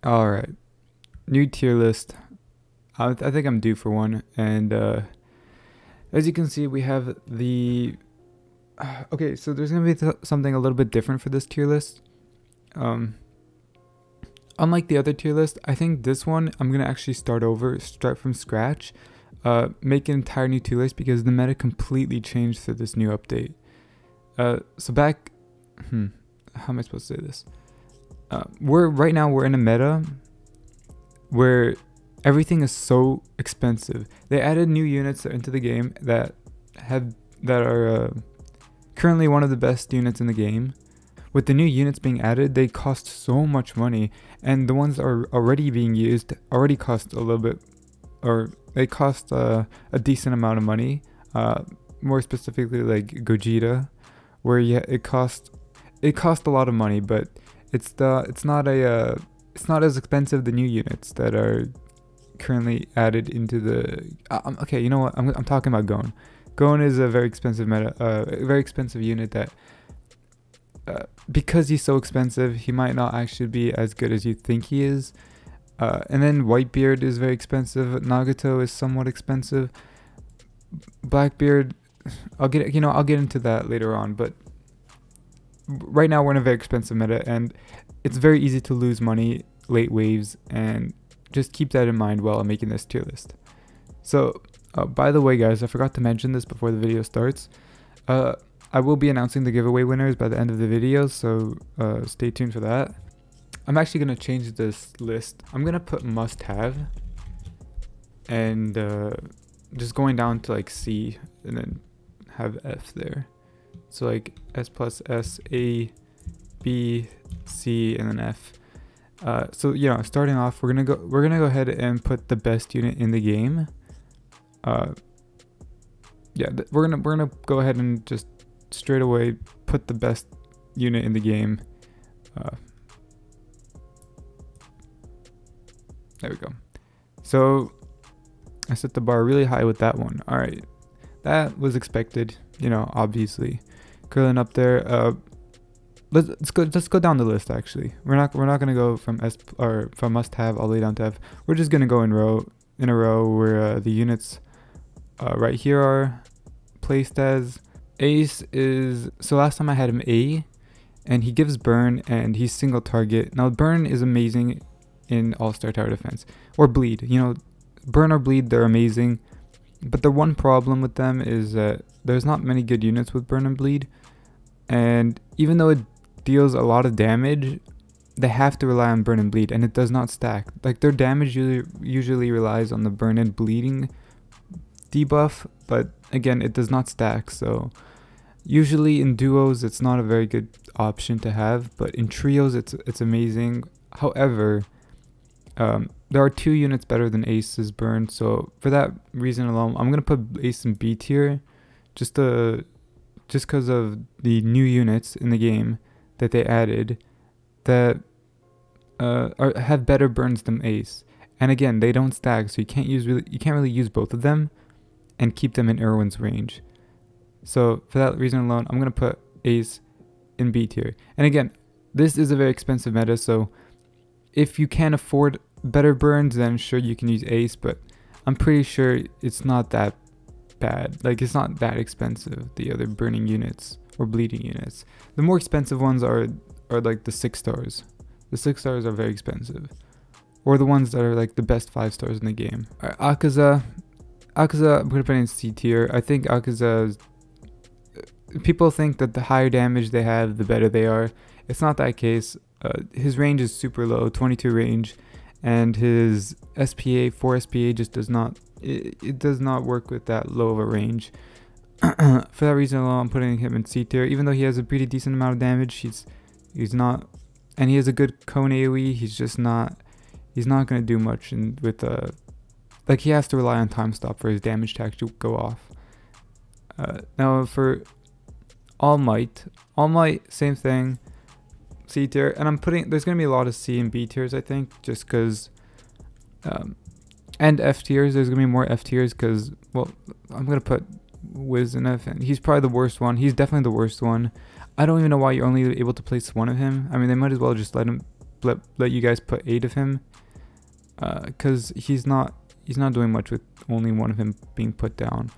All right, new tier list. I think I'm due for one, and as you can see, we have the. Okay, so there's gonna be something a little bit different for this tier list. Unlike the other tier list, I think this one I'm gonna actually start from scratch, make an entire new tier list because the meta completely changed for this new update. So back, how am I supposed to say this? Right now we're in a meta where everything is so expensive. They added new units into the game that are currently one of the best units in the game. With the new units being added, they cost so much money, and the ones that are already being used already cost a little bit, or they cost a decent amount of money. More specifically, like Gogeta, where it cost a lot of money, but it's not as expensive the new units that are currently added into the. Okay, you know what? I'm talking about Gon. Gon is a very expensive very expensive unit that. Because he's so expensive, he might not actually be as good as you think he is. And then Whitebeard is very expensive. Nagato is somewhat expensive. Blackbeard, I'll get into that later on. But right now we're in a very expensive meta, and it's very easy to lose money late waves. And just keep that in mind while I'm making this tier list. So, by the way, guys, I forgot to mention this before the video starts. I will be announcing the giveaway winners by the end of the video, so stay tuned for that. I'm actually going to change this list. I'm going to put must have, and just going down to like C, and then have F there. So like S plus S, A, B, C, and then F. So starting off, we're gonna go ahead and put the best unit in the game. We're gonna go ahead and just straight away put the best unit in the game. There we go. So I set the bar really high with that one. All right, that was expected, obviously. Curling up there. Let's go down the list. Actually, we're not gonna go from S or from must have all the way down to F. We're just gonna go in a row where the units right here are placed as. Ace is, so last time I had him A, and he gives burn, and he's single target. Now burn is amazing in all-star tower defense, or bleed. Burn or bleed, they're amazing, but the one problem with them is that there's not many good units with burn and bleed, and even though it deals a lot of damage, they have to rely on burn and bleed, and it does not stack. Like, their damage usually relies on the burn and bleeding debuff, but again, it does not stack. So usually in duos it's not a very good option to have, but in trios it's amazing. However, there are two units better than Ace's burn, so for that reason alone, I'm gonna put Ace in B tier, just because of the new units in the game that they added that have better burns than Ace. And again, they don't stack, so you can't really use both of them and keep them in Erwin's range. So for that reason alone, I'm going to put Ace in B tier. And again, this is a very expensive meta, so if you can't afford better burns, then sure, you can use Ace, but I'm pretty sure it's not that bad. Like, it's not that expensive, the other burning units or bleeding units. The more expensive ones are like the 6 stars. The 6 stars are very expensive. Or the ones that are like the best 5 stars in the game. Alright, Akaza, I'm going to put in C tier. I think Akaza, people think that the higher damage they have, the better they are. It's not that case. His range is super low, 22 range, and his SPA, 4 SPA just does not, it does not work with that low of a range. For that reason alone, I'm putting him in C tier. Even though he has a pretty decent amount of damage, he's not, and he has a good cone AoE, he's not going to do much with like, he has to rely on timestop for his damage to actually go off. Now for All Might, same thing, C tier. And there's going to be a lot of C and B tiers, I think, just because, and F tiers, there's going to be more F tiers because, well, I'm going to put Whis in F, and he's probably the worst one. He's definitely the worst one. I don't even know why you're only able to place one of him. I mean, they might as well just let him let you guys put 8 of him, because he's not doing much with only one of him being put down.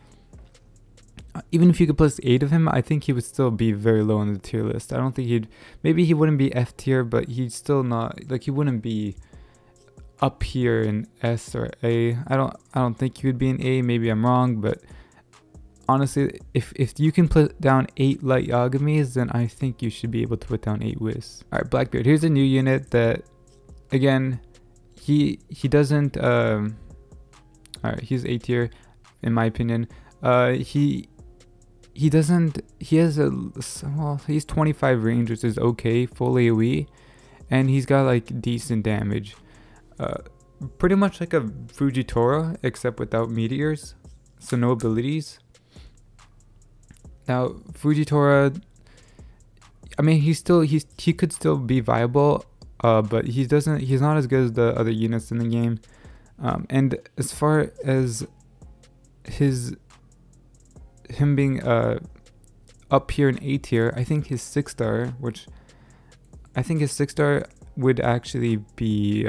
Even if you could place 8 of him, I think he would still be very low on the tier list. I don't think maybe he wouldn't be F tier, but he's still not, like, he wouldn't be up here in S or A. I don't think he would be in A. Maybe I'm wrong, but honestly, if you can put down 8 Light Yagamis, then I think you should be able to put down 8 Whis. Alright, Blackbeard. Here's a new unit that, again, he doesn't, alright, he's A tier, in my opinion. He has he's 25 range, which is okay, full AoE, and he's got like decent damage. Pretty much like a Fujitora, except without meteors, so no abilities. Now Fujitora, I mean, he could still be viable, but he's not as good as the other units in the game. And as far as him being up here in A tier, I think his 6-star, would actually be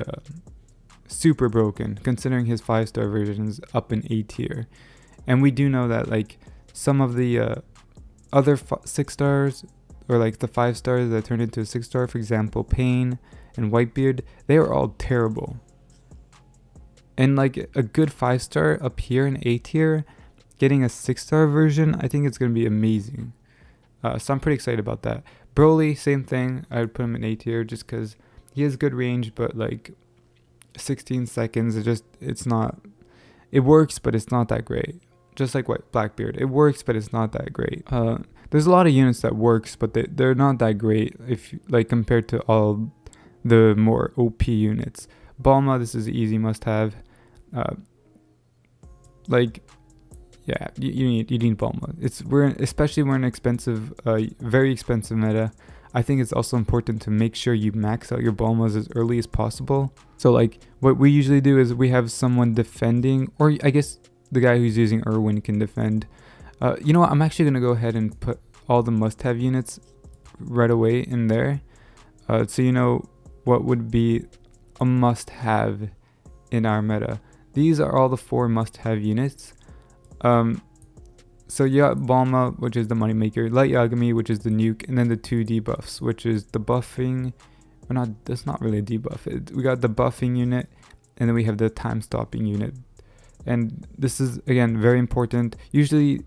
super broken, considering his 5-star version is up in A tier. And we do know that like some of the other 6-stars, or like the 5-stars that turned into a 6-star, for example Pain and Whitebeard, they are all terrible. And like a good 5-star up here in A tier, getting a 6-star version, I think it's going to be amazing. So I'm pretty excited about that. Broly, same thing. I would put him in A tier just because he has good range, but like 16 seconds, it works, but it's not that great. Just like Blackbeard, it works, but it's not that great. There's a lot of units that works, but they're not that great if like compared to all the more OP units. Bulma, this is an easy must-have. Yeah, you need Bulma. Especially we're in expensive, very expensive meta. I think it's also important to make sure you max out your Bulmas as early as possible. So like what we usually do is we have someone defending, or I guess the guy who's using Irwin can defend. You know what? I'm actually gonna go ahead and put all the must-have units right away in there, so you know what would be a must-have in our meta. These are all the 4 must-have units. So you got Bulma, which is the moneymaker, Light Yagami, which is the nuke, and then the 2 debuffs, which is the buffing, or not, that's not really a debuff. We got the buffing unit, and then we have the time stopping unit. And this is, again, very important. Usually,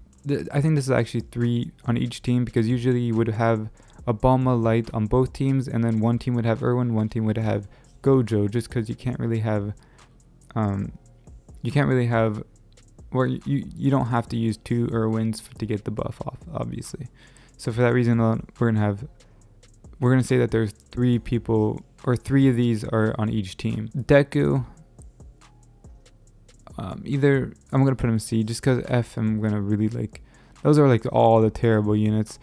I think this is actually 3 on each team, because usually you would have a Bulma Light on both teams, and then one team would have Irwin, one team would have Gojo, just because you can't really have, or you don't have to use 2 Irwins to get the buff off, obviously. So for that reason alone, we're gonna say that there's 3 people, or 3 of these are on each team. Deku, either I'm gonna put him C, just because F I'm gonna really like. Those are like all the terrible units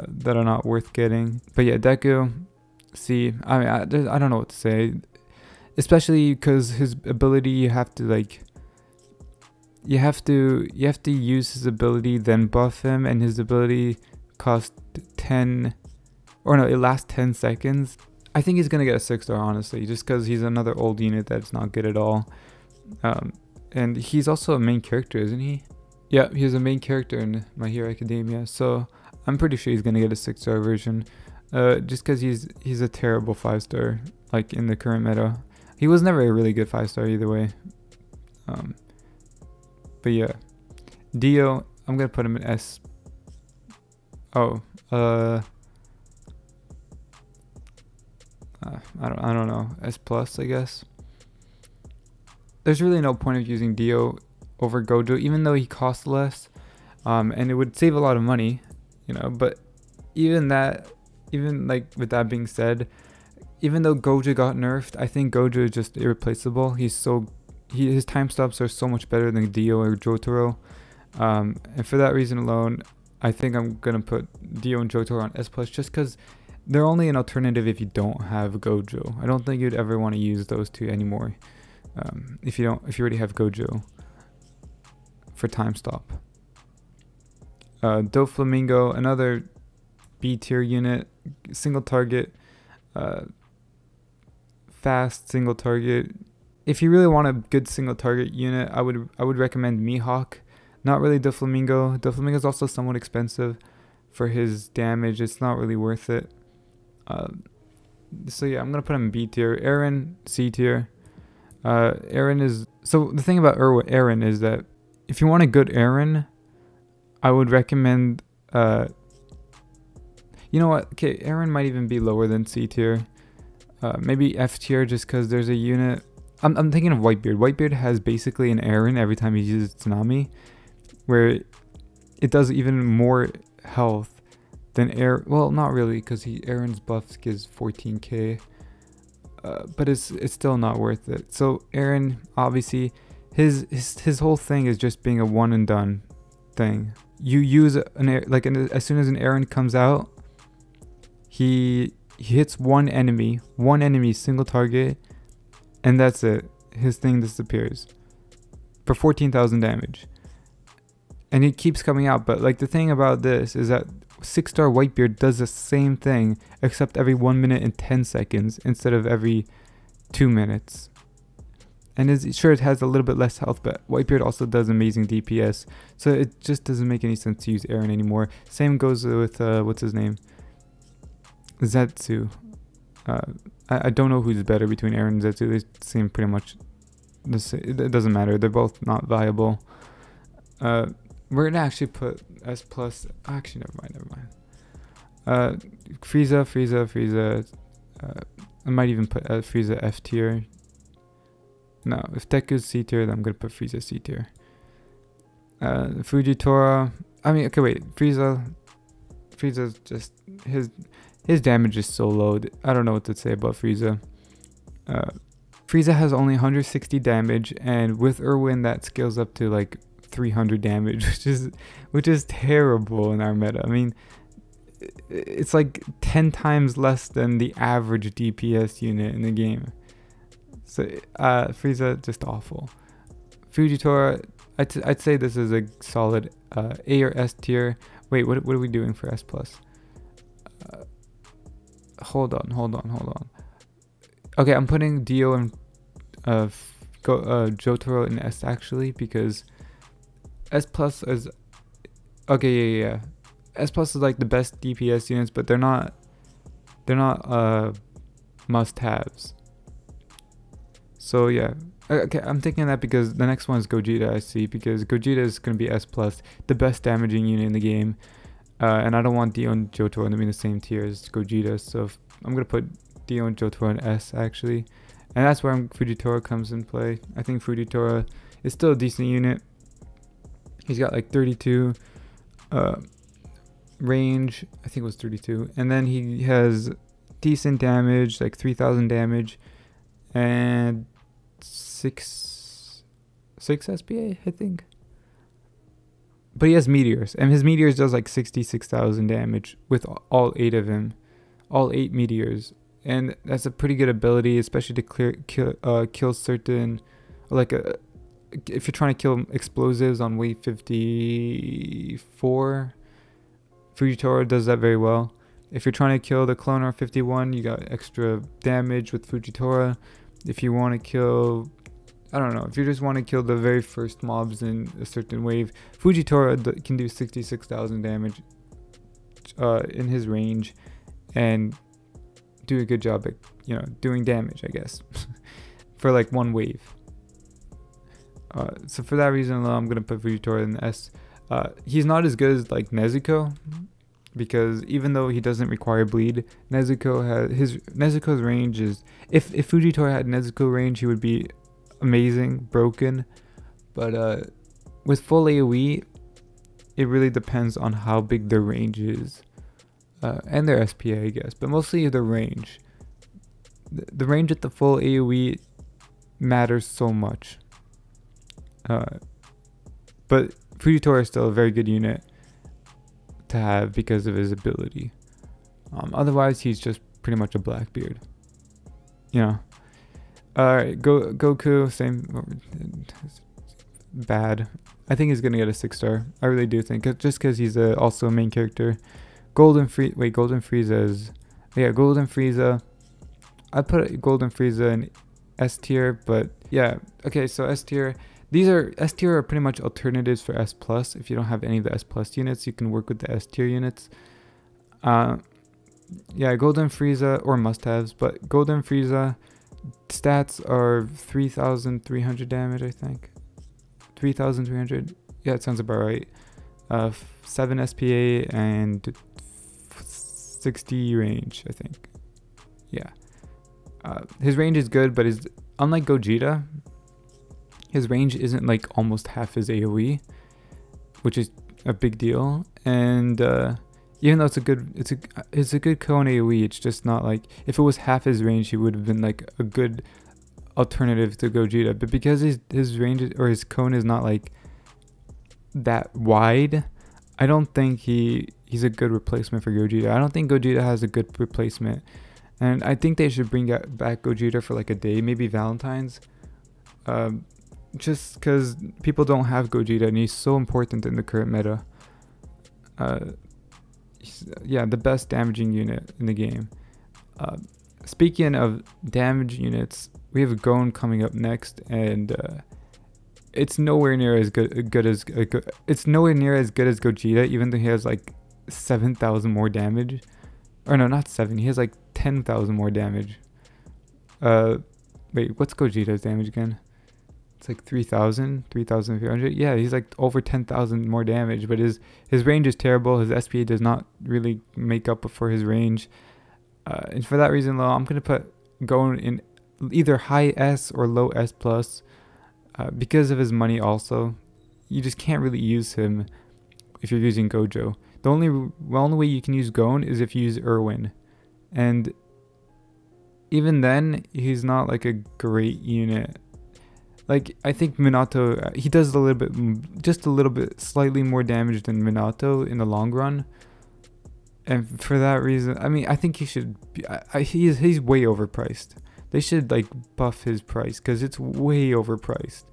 that are not worth getting. But yeah, Deku, C. I mean, I don't know what to say, especially because his ability, you have to like. You have to use his ability, then buff him, and his ability costs 10, or no, it lasts 10 seconds. I think he's gonna get a 6-star, honestly, just because he's another old unit that's not good at all. And he's also a main character, isn't he? Yeah, he's a main character in My Hero Academia, so I'm pretty sure he's gonna get a 6-star version. Just because he's a terrible 5-star, like in the current meta. He was never a really good 5-star either way. But yeah, Dio, I'm gonna put him in S. Oh, I don't know, S plus, I guess. There's really no point of using Dio over Gojo, even though he costs less, and it would save a lot of money, you know. But even like with that being said, even though Gojo got nerfed, I think Gojo is just irreplaceable. His time stops are so much better than Dio or Jotaro, and for that reason alone, I think I'm gonna put Dio and Jotaro on S plus, just because they're only an alternative if you don't have Gojo. I don't think you'd ever want to use those 2 anymore, if you already have Gojo for time stop. Doflamingo, another B tier unit, single target. fast single target. If you really want a good single target unit, I would recommend Mihawk. Not really Doflamingo. Doflamingo is also somewhat expensive for his damage. It's not really worth it. So yeah, I'm gonna put him in B tier. Eren, C tier. Eren is, so the thing about Eren is that if you want a good Eren, I would recommend, you know what, okay, Eren might even be lower than C tier. Maybe F tier, just because there's a unit. I'm thinking of Whitebeard. Whitebeard has basically an Eren every time he uses Tsunami, where it does even more health than well, not really, because Eren's buffs gives 14k, but it's still not worth it. So Eren, obviously, his whole thing is just being a one and done thing. You use as soon as an Eren comes out, he hits one enemy single target, and that's it. His thing disappears for 14,000 damage, and it keeps coming out. But like, the thing about this is that 6-star Whitebeard does the same thing, except every 1 minute and 10 seconds instead of every 2 minutes. And it has a little bit less health, but Whitebeard also does amazing DPS, so it just doesn't make any sense to use Eren anymore. Same goes with what's his name, Zetsu. I don't know who's better between Eren and Zetsu. They seem pretty much the same. It doesn't matter. They're both not viable. We're gonna actually put S plus. Actually, never mind. Frieza. I might even put Frieza F tier. No, if Deku's C tier, then I'm gonna put Frieza C tier. Fujitora. I mean, okay, wait. Frieza's just his damage is so low. I don't know what to say about Frieza. Frieza has only 160 damage, and with Erwin that scales up to like 300 damage, which is terrible in our meta. I mean, it's like 10 times less than the average DPS unit in the game. So Frieza, just awful. Fujitora, I'd say this is a solid A or S tier. Wait, what are we doing for S plus? Hold on. Okay, I'm putting Dio and Jotaro in S actually, because S plus is okay. Yeah. S plus is like the best DPS units, but they're not must-haves. So yeah, okay, I'm thinking that because the next one is Gogeta, I see, because Gogeta is going to be S plus, the best damaging unit in the game, and I don't want Dio and Jotaro to be in the same tier as Gogeta, so I'm going to put Dio and Jotaro in S actually, and that's where Fujitora comes in play. I think Fujitora is still a decent unit. He's got like 32 range, I think it was 32, and then he has decent damage, like 3,000 damage, and 6 SPA, I think. But he has meteors, and his meteors does like 66,000 damage with all 8 of him, all 8 meteors, and that's a pretty good ability, especially to kill certain, like if you're trying to kill explosives on wave 54. Fujitora does that very well. If you're trying to kill the cloner 51, you got extra damage with Fujitora. If you want to kill, I don't know, if you just want to kill the very first mobs in a certain wave, Fujitora can do 66,000 damage in his range and do a good job at, doing damage, I guess, for like one wave. So for that reason alone, I'm going to put Fujitora in the S. He's not as good as like Nezuko, because even though he doesn't require bleed, Nezuko's range is, if Fujitora had Nezuko range, he would be amazing, broken. But with full AoE, it really depends on how big their range is, and their SPA, I guess, but mostly the range. The range at the full AoE matters so much. But Fujitora is still a very good unit to have because of his ability. Otherwise, he's just pretty much a Blackbeard. Alright, Goku, same. Bad. I think he's gonna get a 6-star. I really do think, just because he's also a main character. Golden Frieza is, yeah, Golden Frieza. I put Golden Frieza in S tier, but yeah, okay, so S tier. These are S tier are pretty much alternatives for S plus. If you don't have any of the S plus units, you can work with the S tier units. Yeah, Golden Frieza or must-haves, but Golden Frieza stats are 3,300 damage, I think. 3,300. Yeah, it sounds about right. 7 SPA and 60 range, I think. Yeah. His range is good, but unlike Gogeta, his range isn't like almost half his AoE, which is a big deal. And even though it's a good cone AoE, it's just not like, if it was half his range, he would have been like a good alternative to Gogeta. But because his range or his cone is not like that wide, I don't think he's a good replacement for Gogeta. I don't think Gogeta has a good replacement, and I think they should bring back Gogeta for like a day, maybe Valentine's, just because people don't have Gogeta and he's so important in the current meta. Yeah, the best damaging unit in the game. Speaking of damage units, we have Gon coming up next, and it's nowhere near as good as it's nowhere near as good as Gogeta, even though he has like 7,000 more damage. Or no, not 7. He has like 10,000 more damage. Wait, what's Gogeta's damage again? It's like 3,300. Yeah, he's like over 10,000 more damage, but his range is terrible. His SPA does not really make up for his range. And for that reason, though, I'm gonna put Gon in either high S or low S plus. Because of his money also, you just can't really use him if you're using Gojo. The only way you can use Gon is if you use Erwin. And even then, he's not like a great unit. Like, I think Minato, he does just a little bit slightly more damage than Minato in the long run. And for that reason, I mean, I think he should be, he's way overpriced. They should like buff his price because it's way overpriced.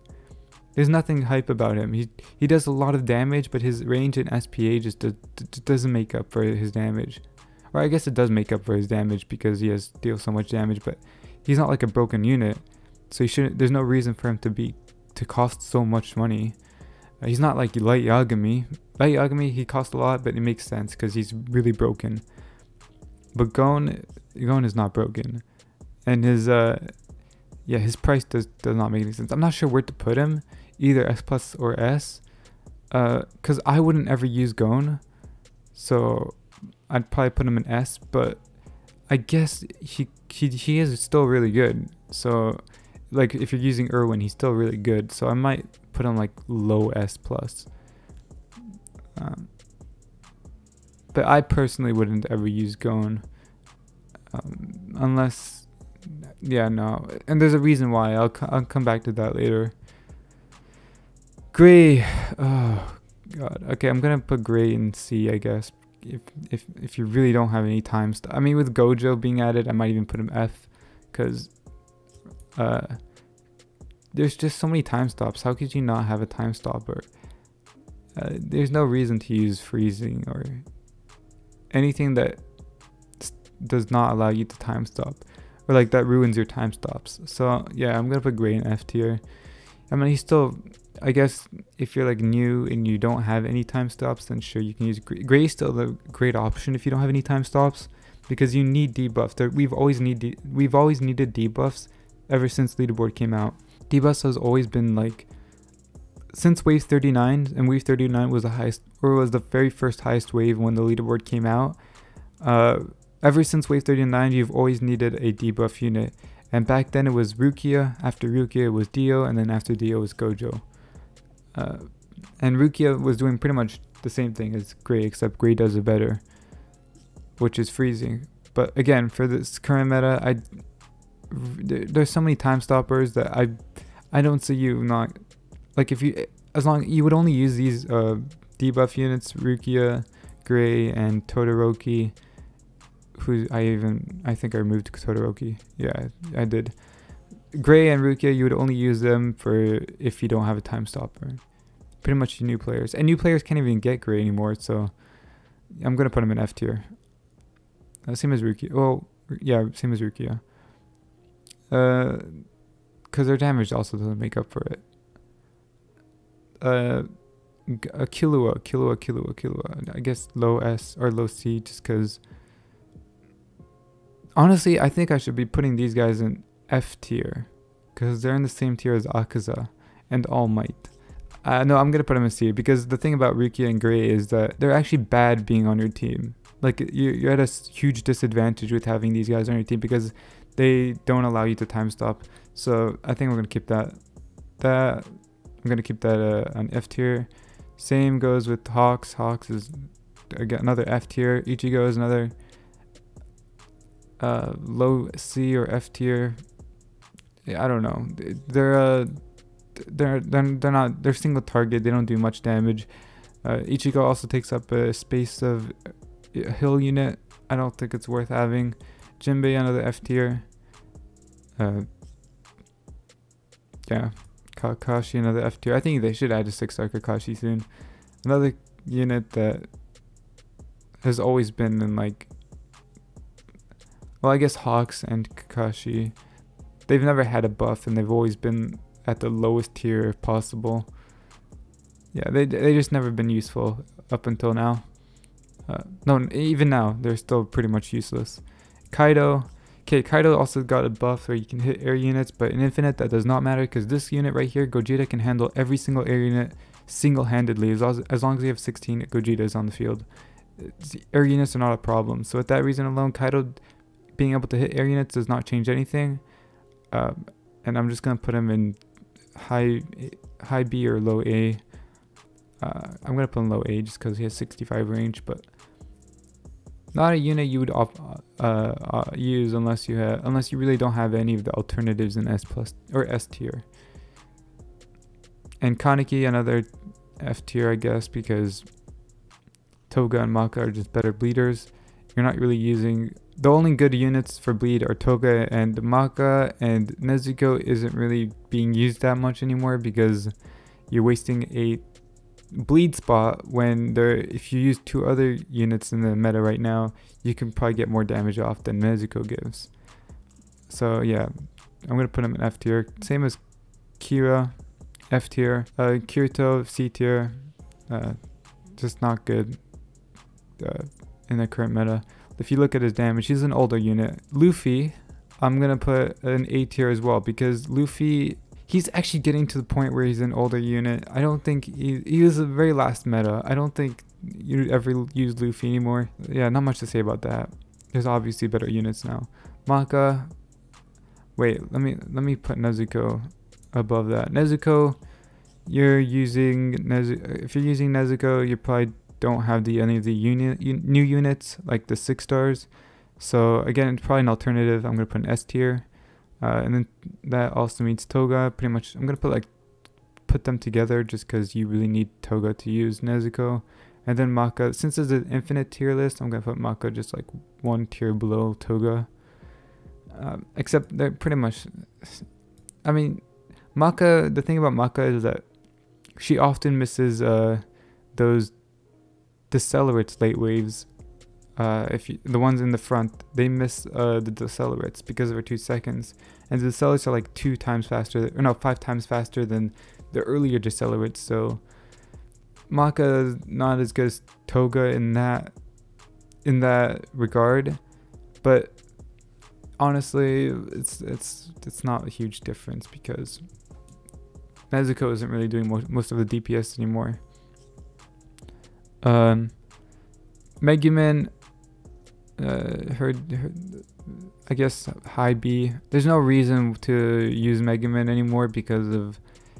There's nothing hype about him. He does a lot of damage, but his range and SPA just doesn't make up for his damage. Or I guess it does make up for his damage because he deals so much damage, but he's not like a broken unit. So he shouldn't. There's no reason for him to cost so much money. He's not like Light Yagami. Light Yagami, he costs a lot, but it makes sense because he's really broken. But Gon is not broken. And his price does not make any sense. I'm not sure where to put him, either S plus or S, because I wouldn't ever use Gon, so I'd probably put him in S. But I guess he is still really good. So like if you're using Erwin, he's still really good. So I might put him like low S plus. But I personally wouldn't ever use Gon, unless. Yeah, no, and there's a reason why. I'll come back to that later. Gray, oh god. Okay, I'm gonna put Gray in C, I guess. If you really don't have any time stop. I mean, with Gojo being added, I might even put him F, because there's just so many time stops. How could you not have a time stopper? There's no reason to use freezing or anything that does not allow you to time stop. Or like that ruins your time stops. So yeah, I'm gonna put Gray in F tier. I mean, he's still, I guess if you're like new and you don't have any time stops, then sure you can use Gray. Gray is still the great option if you don't have any time stops, because you need debuffs. We've always needed debuffs ever since leaderboard came out. Debuffs has always been like, since wave 39, and wave 39 was the highest, or was the very first highest wave when the leaderboard came out. Ever since wave 39, you've always needed a debuff unit. And back then it was Rukia, after Rukia it was Dio, and then after Dio was Gojo. And Rukia was doing pretty much the same thing as Gray, except Gray does it better, which is freezing. But again, for this current meta, there's so many time stoppers that I don't see you not, like as long you would only use these debuff units, Rukia, Gray, and Todoroki. I think I removed Todoroki. Yeah, I did. Gray and Rukia, you would only use them for if you don't have a time stopper. Pretty much new players. And new players can't even get Gray anymore, so I'm going to put him in F tier. Same as Rukia. Well, yeah, same as Rukia. because their damage also doesn't make up for it. Killua. I guess low S or low C, just because. Honestly, I think I should be putting these guys in F tier, because they're in the same tier as Akaza and All Might. No, I'm gonna put them in C, because the thing about Rukia and Gray is that they're actually bad being on your team. Like, you're at a huge disadvantage with having these guys on your team, because they don't allow you to time stop. So I think we're gonna keep that. I'm gonna keep that on F tier. Same goes with Hawks. Hawks is again another F tier. Ichigo is another low C or F tier. Yeah, I don't know. They're single target. They don't do much damage. Ichigo also takes up a space of a hill unit. I don't think it's worth having. Jinbei, another F tier. Yeah, Kakashi, another F tier. I think they should add a 6-star Kakashi soon. Another unit that has always been in, like, well, I guess Hawks and Kakashi, they've never had a buff, and they've always been at the lowest tier if possible. Yeah, they just never been useful up until now. No, even now they're still pretty much useless. Kaido. Okay, Kaido also got a buff where you can hit air units, but in Infinite that does not matter, because this unit right here, Gogeta, can handle every single air unit single-handedly. As long as you have 16 Gogetas on the field, air units are not a problem. So with that reason alone, Kaido being able to hit air units does not change anything. And I'm just gonna put him in high B or low A. I'm gonna put him low A just because he has 65 range, but not a unit you would use unless you really don't have any of the alternatives in S+ or S tier. And Kaneki, another F tier, I guess, because Toga and Maka are just better bleeders. You're not really using. The only good units for bleed are Toga and Maka, and Nezuko isn't really being used that much anymore because you're wasting a bleed spot when if you use 2 other units in the meta right now, you can probably get more damage off than Nezuko gives. So yeah, I'm gonna put him in F tier. Same as Kira, F tier. Kirito, C tier. Just not good in the current meta. If you look at his damage, he's an older unit. Luffy, I'm gonna put an A tier as well, because Luffy, he's actually getting to the point where he's an older unit. I don't think he was the very last meta. I don't think you'd ever use Luffy anymore. Yeah, not much to say about that. There's obviously better units now. Maka. Wait, let me put Nezuko above that. Nezuko, if you're using Nezuko, you probably don't have any of the new units like the 6 stars. So again, it's probably an alternative. I'm gonna put an S tier. And then that also means Toga. Pretty much, I'm gonna put them together just because you really need Toga to use Nezuko. And then Maka, since it's an infinite tier list, I'm gonna put Maka just like 1 tier below Toga. Except they're pretty much, I mean, Maka. The thing about Maka is that she often misses those decelerates late waves. The ones in the front, they miss the decelerates because of her 2 seconds, and the decelerates are like 5 times faster than the earlier decelerates. So Maka is not as good as Toga in that regard, but honestly, it's not a huge difference because Nezuko isn't really doing most of the DPS anymore. Megumin, I guess high B. There's no reason to use Megumin anymore because of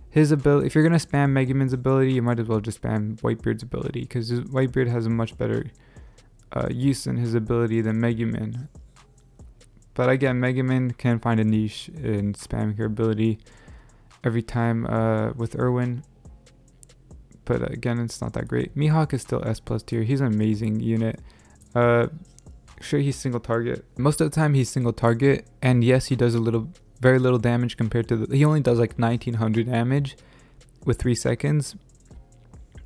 his ability. If you're gonna spam Megumin's ability, you might as well just spam Whitebeard's ability, because Whitebeard has a much better use in his ability than Megumin. But again, Megumin can find a niche in spamming her ability every time with Erwin. But again, it's not that great. Mihawk is still S+ tier. He's an amazing unit. Sure, he's single target. Most of the time he's single target, and yes, he does very little damage compared to he only does like 1900 damage with 3 seconds,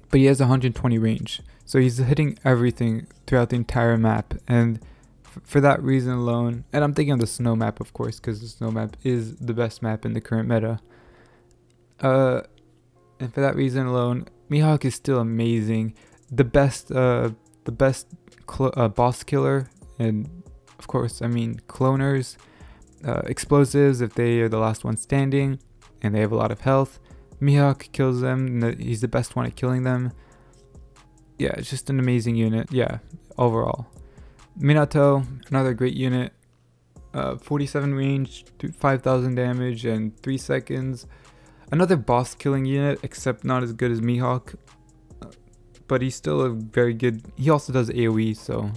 but he has 120 range. So he's hitting everything throughout the entire map, and For that reason alone, and I'm thinking of the snow map, of course, because the snow map is the best map in the current meta. And for that reason alone, Mihawk is still amazing. The best boss killer, and of course, I mean cloners, explosives if they are the last one standing, and they have a lot of health. Mihawk kills them. He's the best one at killing them. Yeah, it's just an amazing unit. Yeah, overall. Minato, another great unit. 47 range, 5,000 damage, and 3 seconds. Another boss killing unit, except not as good as Mihawk. But he's still a very good... He also does AoE, so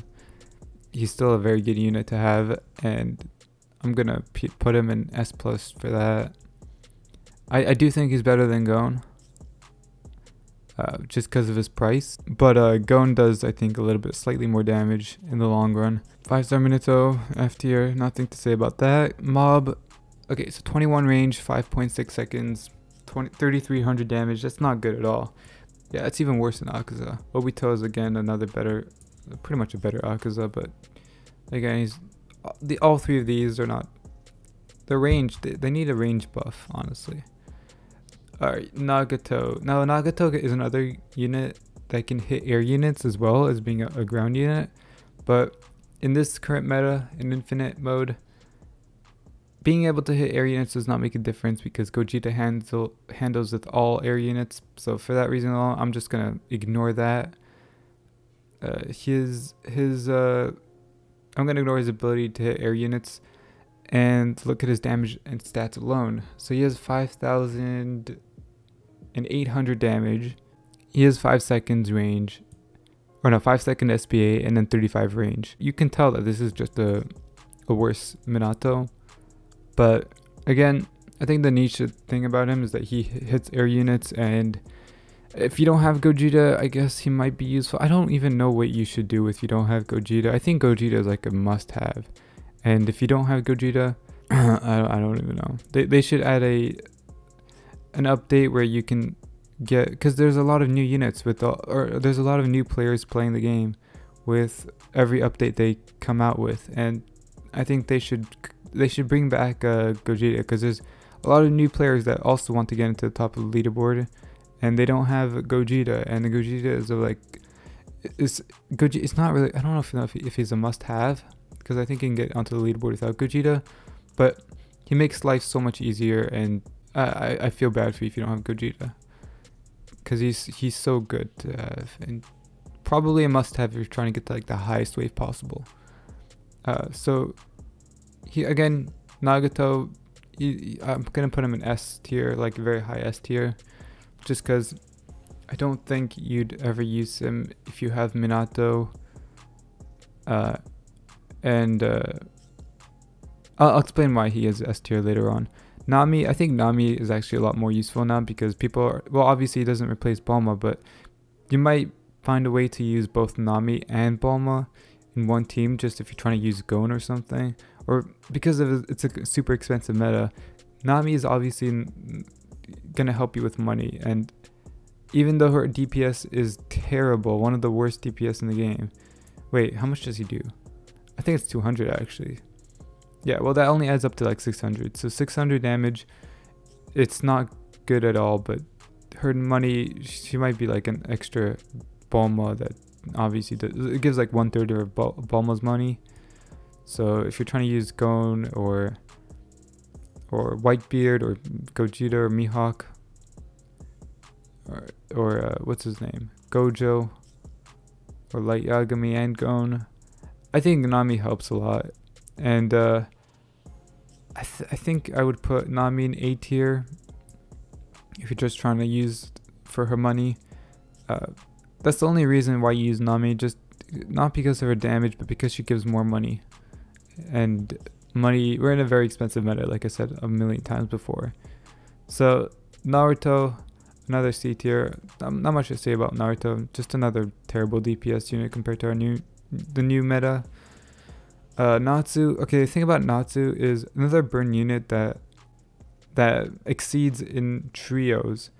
he's still a very good unit to have. And I'm going to put him in S+ for that. I do think he's better than Gon. Just because of his price. But Gon does, I think, a little bit slightly more damage in the long run. 5-star Minato, F tier, nothing to say about that. Mob, okay, so 21 range, 5.6 seconds, 3,300 damage. That's not good at all. Yeah, it's even worse than Akaza. Obito is, again, another better, pretty much a better Akaza, but again, all three of these are not, the range, they need a range buff, honestly. Alright, Nagato. Now, Nagato is another unit that can hit air units as well as being a ground unit. But in this current meta, in infinite mode, being able to hit air units does not make a difference because Gogeta handles with all air units. So for that reason alone, I'm just going to ignore that. I'm going to ignore his ability to hit air units and look at his damage and stats alone. So he has 5,800 damage. He has 5 seconds range, or no, 5 second SPA and then 35 range. You can tell that this is just a worse Minato. But again, I think the niche thing about him is that he hits air units, and if you don't have Gogeta, I guess he might be useful. I don't even know what you should do if you don't have Gogeta. I think Gogeta is like a must-have. And if you don't have Gogeta, I don't even know. They should add an update where you can get, because there's a lot of new units there's a lot of new players playing the game with every update they come out with, and I think they should bring back Gogeta, because there's a lot of new players that also want to get into the top of the leaderboard, and they don't have Gogeta, and the Gogeta is it's not really, I don't know if he's a must-have, because I think you can get onto the leaderboard without Gogeta, but he makes life so much easier, and I feel bad for you if you don't have Gogeta, because he's so good to have, and probably a must-have if you're trying to get to like the highest wave possible. So he, again, Nagato, I'm gonna put him in S tier, like very high S tier, just because I don't think you'd ever use him if you have Minato. I'll explain why he is S tier later on. Nami, I think Nami is actually a lot more useful now, because people are, well, obviously he doesn't replace Bulma, but you might find a way to use both Nami and Bulma in one team, just if you're trying to use Gon or something, or because it's a super expensive meta. Nami is obviously gonna help you with money, and even though her DPS is terrible, one of the worst DPS in the game. Wait, how much does he do? I think it's 200 actually. Yeah, well, that only adds up to like 600. So 600 damage, it's not good at all, but her money, she might be like an extra Bulma that obviously does, it gives like 1/3 of Bulma's money. So if you're trying to use Gon or Whitebeard or Gogeta or Mihawk or what's his name, Gojo or Light Yagami and Gon, I think Nami helps a lot. And I think I would put Nami in A tier if you're just trying to use for her money. That's the only reason why you use Nami, just not because of her damage, but because she gives more money. And money, we're in a very expensive meta, like I said a million times before. So Naruto, another C tier. Not much to say about Naruto, just another terrible DPS unit compared to the new meta. Natsu, okay, the thing about Natsu is another burn unit that exceeds in trios,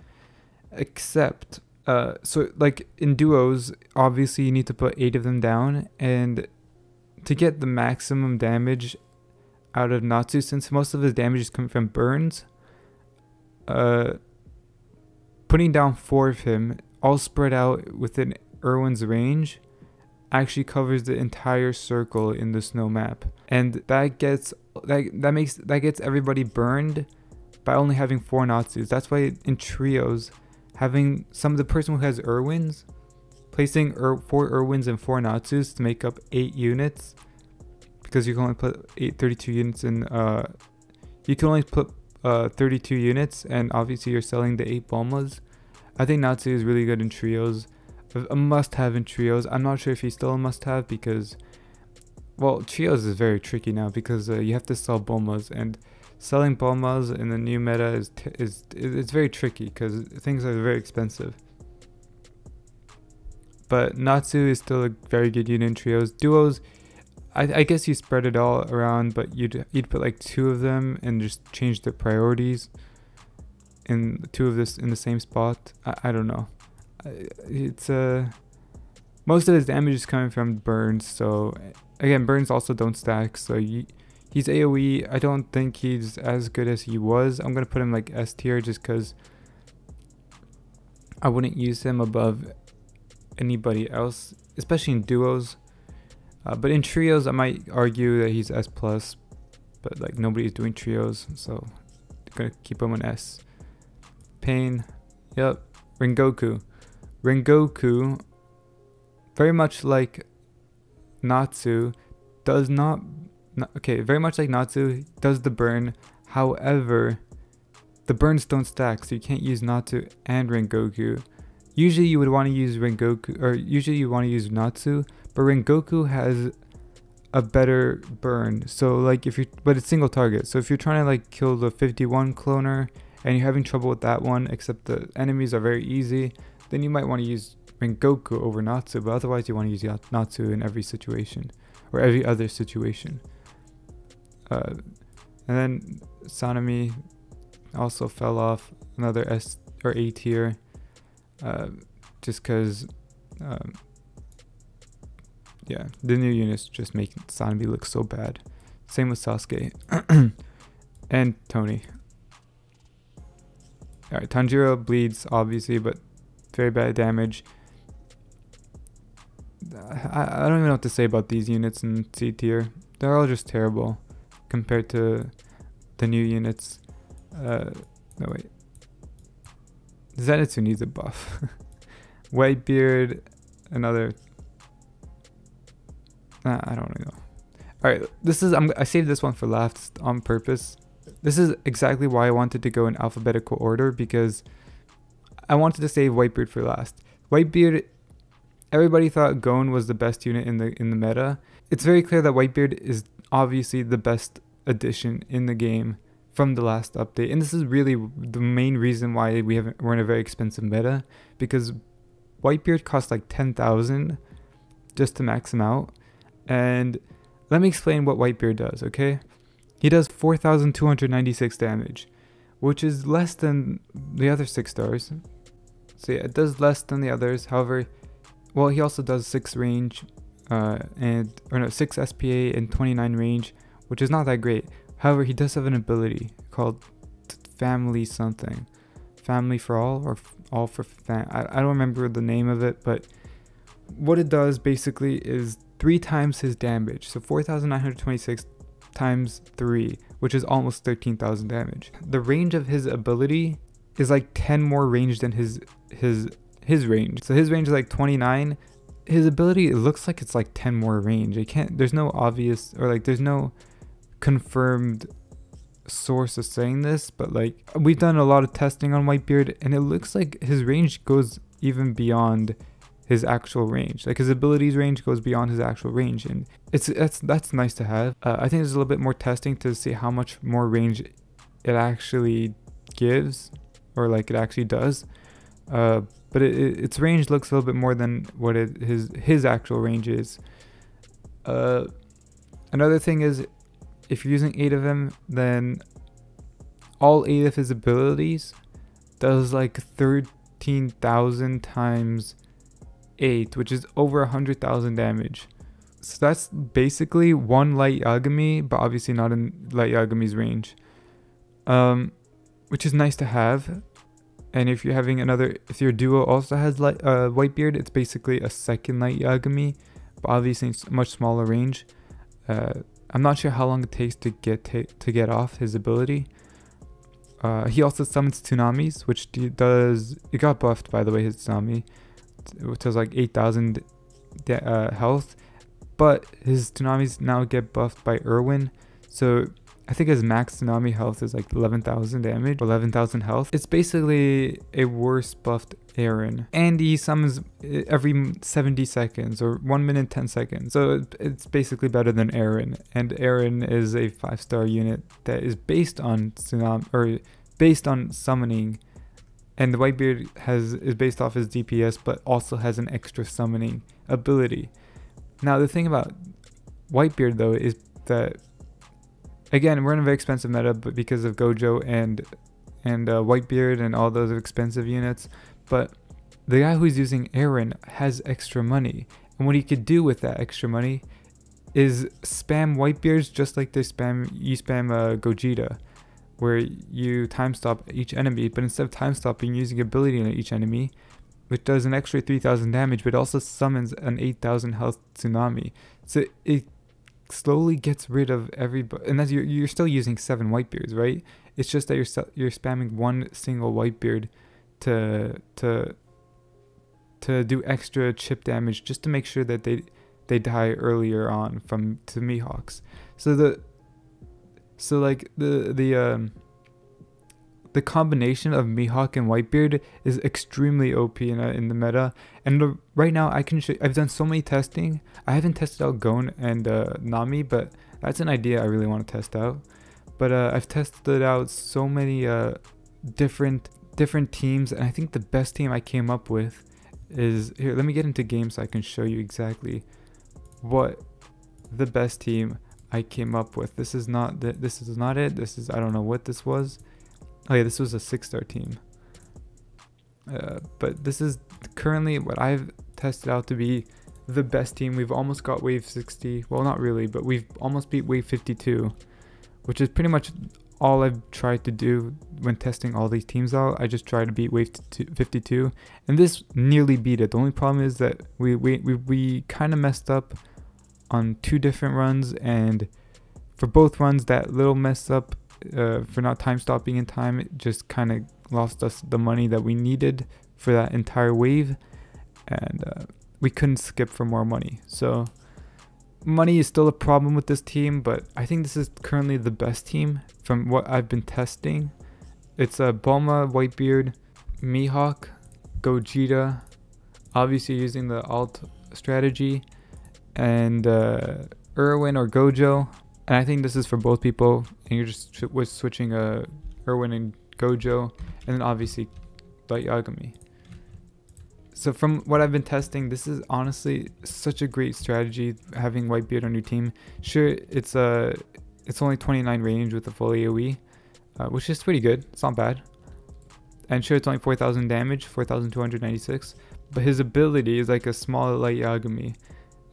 except so like in duos, obviously you need to put 8 of them down, and to get the maximum damage out of Natsu, since most of his damage is coming from burns, putting down 4 of him all spread out within Erwin's range actually covers the entire circle in the snow map, and that gets everybody burned by only having 4 Natsus. That's why in trios, having the person who has Erwins, placing 4 Erwins and 4 Natsus to make up 8 units, because you can only put 32 units in, you can only put 32 units, and obviously you're selling the 8 Bulmas. I think Natsu is really good in trios, a must-have in trios. I'm not sure if he's still a must-have because, well, trios is very tricky now because you have to sell Bulmas, and selling Bulmas in the new meta it's very tricky because things are very expensive. But Natsu is still a very good unit in trios. Duos, I guess you spread it all around, but you'd put like 2 of them and just change the priorities in 2 of this in the same spot. I don't know. It's most of his damage is coming from burns, so again, burns also don't stack, so he's AoE. I don't think he's as good as he was. I'm gonna put him like S tier just because I wouldn't use him above anybody else, especially in duos. But in trios, I might argue that he's S+, but like nobody's doing trios, so I'm gonna keep him on S. Pain, yep. Rengoku, very much like Natsu, does not, okay, very much like Natsu, does the burn. However, the burns don't stack, so you can't use Natsu and Rengoku. Usually you would want to use Rengoku, or usually you want to use Natsu, but Rengoku has a better burn. So like but it's single target. So if you're trying to like kill the 51 cloner and you're having trouble with that one, except the enemies are very easy, then you might want to use Rengoku over Natsu, but otherwise you want to use Natsu in every situation, or every other situation. And then Sanemi also fell off, another S or A tier, just because yeah, the new units just make Sanemi look so bad. Same with Sasuke and Tony. Alright, Tanjiro bleeds obviously, but very bad damage. I don't even know what to say about these units in C tier. They're all just terrible compared to the new units. No wait, Zenitsu needs a buff. Whitebeard, another. I don't know. Alright, this is I saved this one for last on purpose. This is exactly why I wanted to go in alphabetical order, because I wanted to save Whitebeard for last. Whitebeard, everybody thought Gon was the best unit in the meta. It's very clear that Whitebeard is obviously the best addition in the game from the last update, and this is really the main reason why we're in a very expensive meta, because Whitebeard costs like 10,000 just to max him out. And let me explain what Whitebeard does, okay? He does 4,296 damage, which is less than the other 6 stars. So yeah, it does less than the others. However, well, he also does 6 range, 6 SPA and 29 range, which is not that great. However, he does have an ability called Family something. Family for all, or all for fam. I don't remember the name of it, but what it does basically is 3 times his damage. So 4,926 times 3, which is almost 13,000 damage. The range of his ability is like 10 more range than his range. So his range is like 29. His ability, it looks like it's like 10 more range. There's no obvious, or like there's no confirmed source of saying this, but like we've done a lot of testing on Whitebeard, and it looks like his range goes even beyond his actual range. Like his abilities range goes beyond his actual range, and that's nice to have. I think there's a little bit more testing to see how much more range it actually gives, or like it actually does. But its range looks a little bit more than what his actual range is. Another thing is, if you're using 8 of him, then all 8 of his abilities does like 13,000 times 8, which is over 100,000 damage. So that's basically one Light Yagami, but obviously not in Light Yagami's range. Which is nice to have. And if you're having if your duo also has Whitebeard, it's basically a second Light Yagami, but obviously it's a much smaller range. I'm not sure how long it takes to get off his ability. He also summons tsunamis, which it got buffed, by the way, his tsunami, which was like 8,000 health, but his tsunamis now get buffed by Erwin, so I think his max tsunami health is like 11,000 damage, 11,000 health. It's basically a worse buffed Eren, and he summons every 70 seconds or 1 minute 10 seconds, so it's basically better than Eren. And Eren is a 5-star unit that is based on tsunami, or based on summoning, and the Whitebeard is based off his DPS, but also has an extra summoning ability. Now the thing about Whitebeard though is that, again, we're in a very expensive meta, but because of Gojo and Whitebeard and all those expensive units. But the guy who's using Eren has extra money, and what he could do with that extra money is spam Whitebeards just like you spam Gogeta, where you time stop each enemy, but instead of time stopping, using ability on each enemy, which does an extra 3,000 damage, but also summons an 8,000 health tsunami. So it slowly gets rid of everybody, and that's you're still using 7 Whitebeards, right? It's just that you're spamming one single Whitebeard to do extra chip damage, just to make sure that they die earlier on to Mihawks. So the combination of Mihawk and Whitebeard is extremely OP in the meta. And right now I've done so many testing. I haven't tested out Gon and Nami, but that's an idea I really want to test out. But I've tested out so many different teams, and I think the best team I came up with is here. Let me get into game so I can show you exactly what the best team I came up with. This is not it. This is I don't know what this was. Oh yeah, this was a 6-star team. But this is currently what I've tested out to be the best team. We've almost got wave 60. Well, not really, but we've almost beat wave 52, which is pretty much all I've tried to do when testing all these teams out. I just tried to beat wave 52, and this nearly beat it. The only problem is that we kind of messed up on 2 different runs, and for both runs, that little mess up for not time stopping in time, it just kind of lost us the money that we needed for that entire wave, and we couldn't skip for more money. So money is still a problem with this team, but I think this is currently the best team from what I've been testing. It's Bulma, Whitebeard, Mihawk, Gogeta, obviously using the alt strategy, and Erwin or Gojo. And I think this is for both people, and you're just switching Erwin and Gojo, and then obviously Light Yagami. So from what I've been testing, this is honestly such a great strategy, having Whitebeard on your team. Sure, it's only 29 range with the full AoE, which is pretty good. It's not bad. And sure, it's only 4,000 damage, 4,296. But his ability is like a small Light Yagami,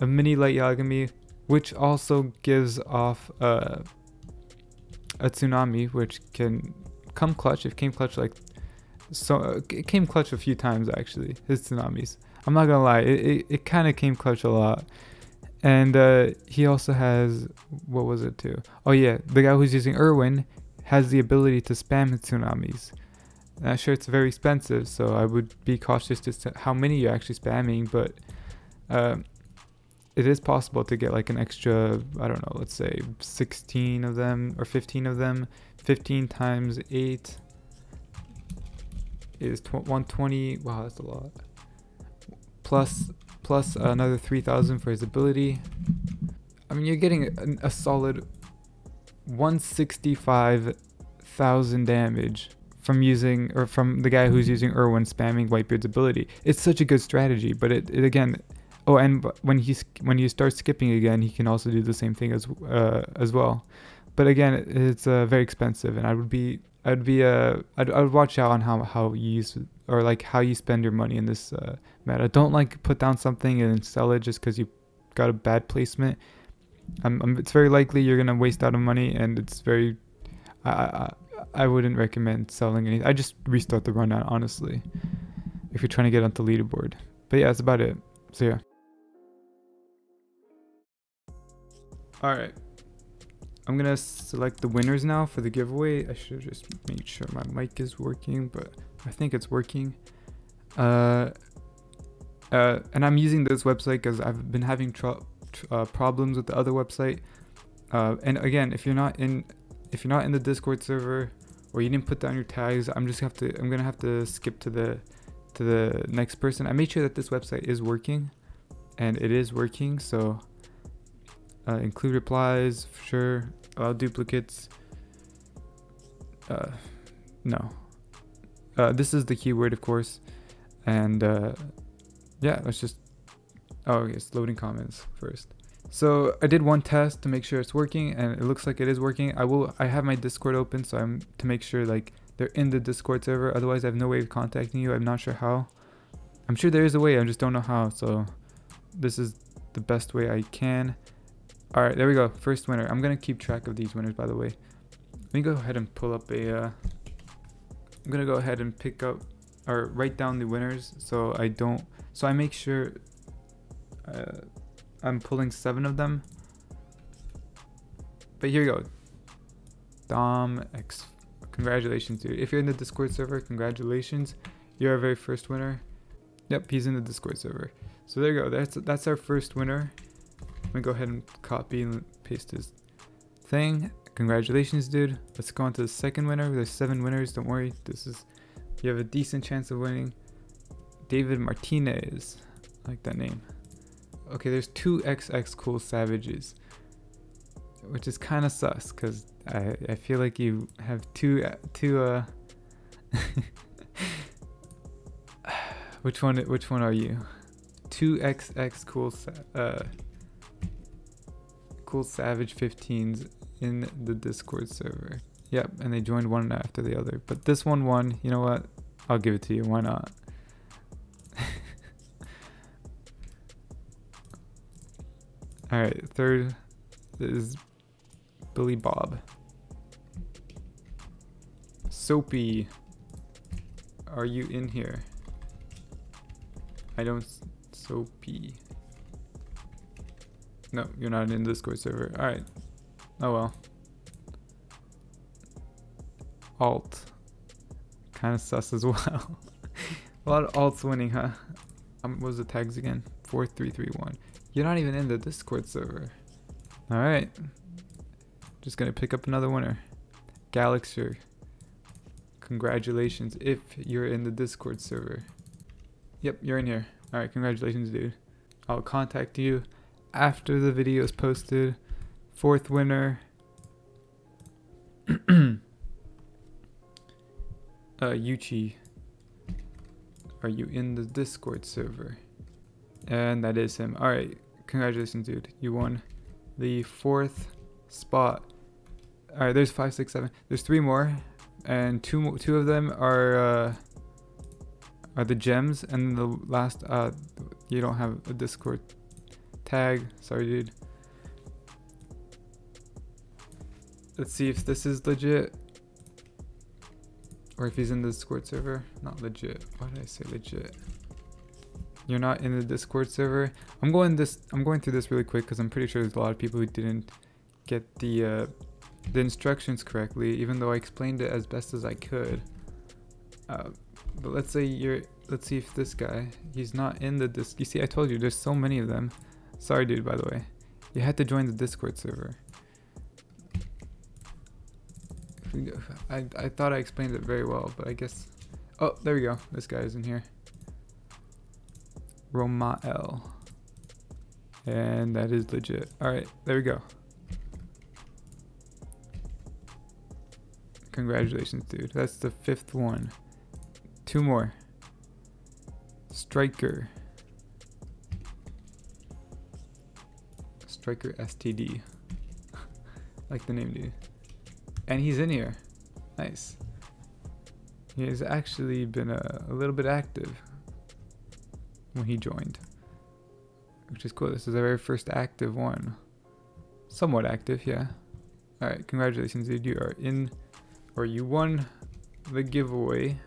a mini Light Yagami, which also gives off a tsunami, which can come clutch. It came clutch it came clutch a few times actually. His tsunamis, I'm not gonna lie, it kind of came clutch a lot. And he also has, what was it too? Oh yeah, the guy who's using Erwin has the ability to spam his tsunamis. And I'm sure it's very expensive, so I would be cautious to how many you're actually spamming, but it is possible to get like an extra, I don't know, let's say 16 of them or 15 of them. 15 times 8 is 120. Wow, that's a lot. Plus another 3,000 for his ability. I mean, you're getting a solid 165,000 damage from the guy who's using Erwin spamming Whitebeard's ability. It's such a good strategy, but it again. Oh, and when you start skipping again, he can also do the same thing as well. But again, it's very expensive, and I'd watch out on how you use, or like how you spend your money in this meta. Don't like put down something and sell it just because you got a bad placement, it's very likely you're gonna waste out of money, and it's very, I wouldn't recommend selling anything. I just restart the run, honestly, if you're trying to get onto leaderboard. But yeah, that's about it. So yeah. Alright, I'm gonna select the winners now for the giveaway. I should just make sure my mic is working, but I think it's working. And I'm using this website because I've been having problems with the other website. And again, if you're not in the Discord server, or you didn't put down your tags, I'm gonna have to skip to the next person. I made sure that this website is working, and it is working. So include replies for sure. Allow duplicates. No. This is the keyword, of course. And yeah, let's just. Oh, okay, it's loading comments first. So I did one test to make sure it's working, and it looks like it is working. I have my Discord open, so I'm to make sure like they're in the Discord server. Otherwise, I have no way of contacting you. I'm not sure how. I'm sure there is a way. I just don't know how. So this is the best way I can. All right, there we go. First winner. I'm gonna keep track of these winners, by the way. Let me go ahead and pull up a. I'm gonna go ahead and pick up or write down the winners, so I make sure. I'm pulling 7 of them. But here you go. Dom X. Congratulations, dude. If you're in the Discord server, congratulations. You're our very first winner. Yep, he's in the Discord server. So there you go. That's our first winner. Let me go ahead and copy and paste his thing. Congratulations, dude. Let's go on to the second winner. There's 7 winners. Don't worry. You have a decent chance of winning. David Martinez. I like that name. Okay, there's 2 XX Cool Savages, which is kind of sus because I feel like you have two which one are you? 2 XX Cool Savage 15s in the Discord server. Yep, and they joined one after the other. But this one won. You know what? I'll give it to you. Why not? All right, third is Billy Bob. Soapy, are you in here? I don't. Soapy. No, you're not in the Discord server. All right. Oh well. Alt. Kind of sus as well. A lot of alts winning, huh? What was the tags again? 4331. You're not even in the Discord server. All right. Just gonna pick up another winner. Galaxy. Congratulations if you're in the Discord server. Yep, you're in here. All right, congratulations, dude. I'll contact you after the video is posted. 4th winner. Yuchi. Are you in the Discord server? And that is him. All right, congratulations, dude. You won the 4th spot. All right, there's 5, 6, 7. There's 3 more, and two of them are the gems, and the last you don't have a Discord tag. Sorry, dude. Let's see if this is legit, or if he's in the Discord server. Not legit. Why did I say legit? You're not in the Discord server. I'm going through this really quick because I'm pretty sure there's a lot of people who didn't get the instructions correctly, even though I explained it as best as I could. But let's see if this guy, he's not in the you see, I told you there's so many of them. Sorry, dude, by the way. You had to join the Discord server. I thought I explained it very well, but I guess. Oh, there we go. This guy is in here. Romael. And that is legit. Alright, there we go. Congratulations, dude. That's the 5th one. 2 more. Striker. Striker STD. Like the name, dude. And he's in here. Nice. He has actually been a little bit active when he joined. which is cool. This is our very first active one. Somewhat active, yeah. Alright, congratulations, dude. You are in, or you won the giveaway.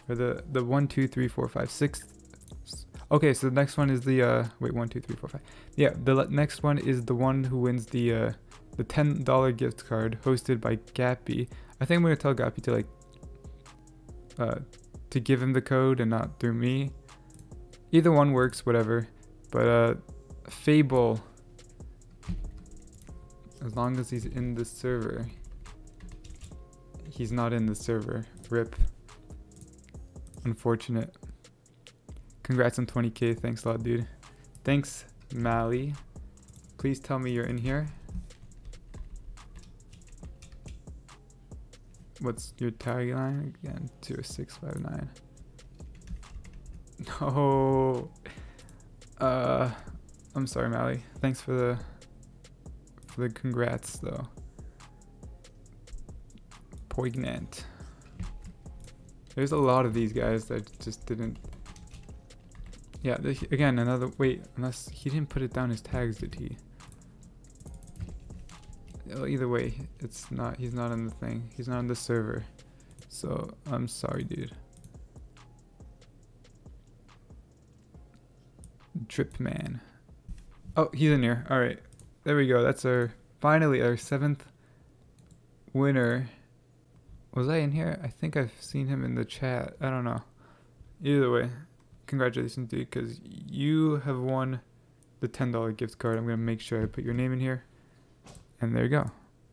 Or the 1, 2, 3, 4, 5, 6. Okay, so the next one is the, wait, 1, 2, 3, 4, 5. Yeah, the next one is the one who wins the $10 gift card hosted by Gappy. I think I'm going to tell Gappy to, like, to give him the code and not through me. Either one works, whatever. But, Fable, as long as he's in the server. He's not in the server. RIP. Unfortunate. Congrats on 20k. Thanks a lot, dude. Thanks, Mally. Please tell me you're in here. What's your tagline again? 20659. No. I'm sorry, Mally. Thanks for the congrats though. Poignant. There's a lot of these guys that just didn't. Yeah, again, another. Wait, unless he didn't put it down his tags, did he? Well, either way, it's not. He's not in the thing. He's not on the server. So I'm sorry, dude. Drip man. Oh, he's in here. All right, there we go. That's finally our 7th winner. Was I in here? I think I've seen him in the chat. I don't know. Either way, congratulations, dude, because you have won the $10 gift card. I'm going to make sure I put your name in here. And there you go.